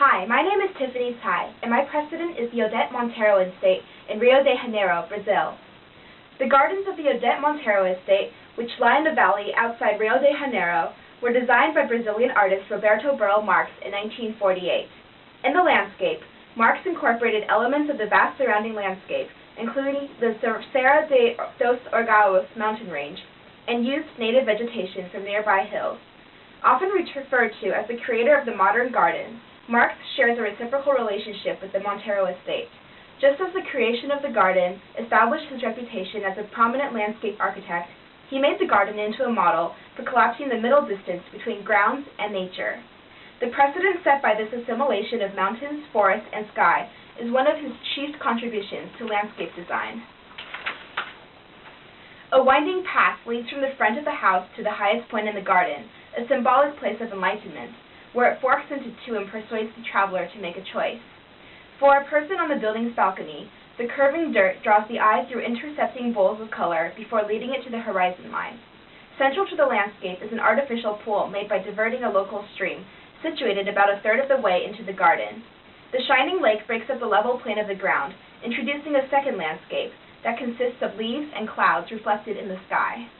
Hi, my name is Tiffany Tsai, and my precedent is the Odette Monteiro estate in Rio de Janeiro, Brazil. The gardens of the Odette Monteiro estate, which lie in the valley outside Rio de Janeiro, were designed by Brazilian artist Roberto Burle Marx in 1948. In the landscape, Marx incorporated elements of the vast surrounding landscape, including the Serra dos Orgãos mountain range, and used native vegetation from nearby hills. Often referred to as the creator of the modern garden, Marx shares a reciprocal relationship with the Monteiro estate. Just as the creation of the garden established his reputation as a prominent landscape architect, he made the garden into a model for collapsing the middle distance between grounds and nature. The precedent set by this assimilation of mountains, forest, and sky is one of his chief contributions to landscape design. A winding path leads from the front of the house to the highest point in the garden, a symbolic place of enlightenment, where it forks into two and persuades the traveler to make a choice. For a person on the building's balcony, the curving dirt draws the eye through intercepting bowls of color before leading it to the horizon line. Central to the landscape is an artificial pool made by diverting a local stream, situated about a third of the way into the garden. The shining lake breaks up the level plane of the ground, introducing a second landscape that consists of leaves and clouds reflected in the sky.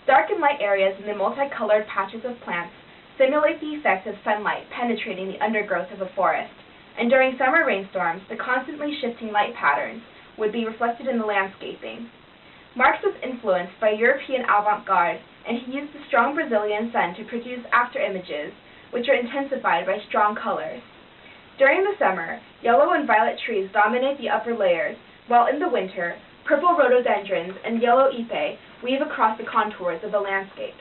Dark and light areas in the multicolored patches of plants simulate the effect of sunlight penetrating the undergrowth of a forest, and during summer rainstorms, the constantly shifting light patterns would be reflected in the landscaping. Marx was influenced by European avant-garde, and he used the strong Brazilian sun to produce after-images, which are intensified by strong colors. During the summer, yellow and violet trees dominate the upper layers, while in the winter, purple rhododendrons and yellow ipe weave across the contours of the landscape.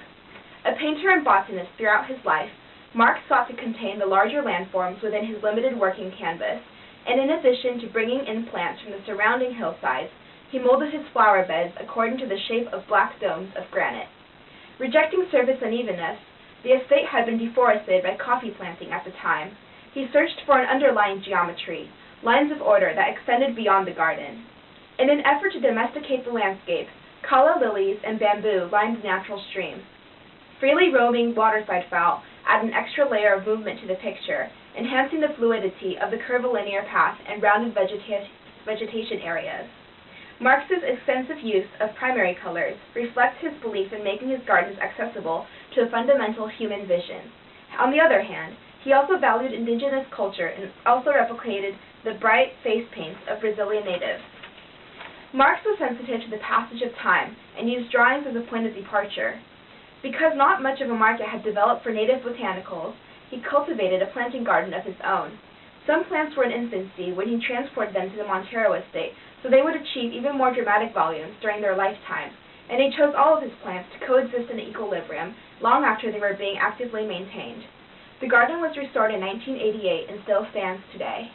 A painter and botanist throughout his life, Marx sought to contain the larger landforms within his limited working canvas, and in addition to bringing in plants from the surrounding hillsides, he molded his flower beds according to the shape of black domes of granite. Rejecting surface unevenness, the estate had been deforested by coffee planting at the time. He searched for an underlying geometry, lines of order that extended beyond the garden. In an effort to domesticate the landscape, calla lilies and bamboo lined the natural stream. Freely roaming waterside fowl add an extra layer of movement to the picture, enhancing the fluidity of the curvilinear path and rounded vegetation areas. Marx's extensive use of primary colors reflects his belief in making his gardens accessible to a fundamental human vision. On the other hand, he also valued indigenous culture and also replicated the bright face paints of Brazilian natives. Marx was sensitive to the passage of time and used drawings as a point of departure. Because not much of a market had developed for native botanicals, he cultivated a planting garden of his own. Some plants were in infancy when he transported them to the Monteiro estate, so they would achieve even more dramatic volumes during their lifetime, and he chose all of his plants to coexist in equilibrium long after they were being actively maintained. The garden was restored in 1988 and still stands today.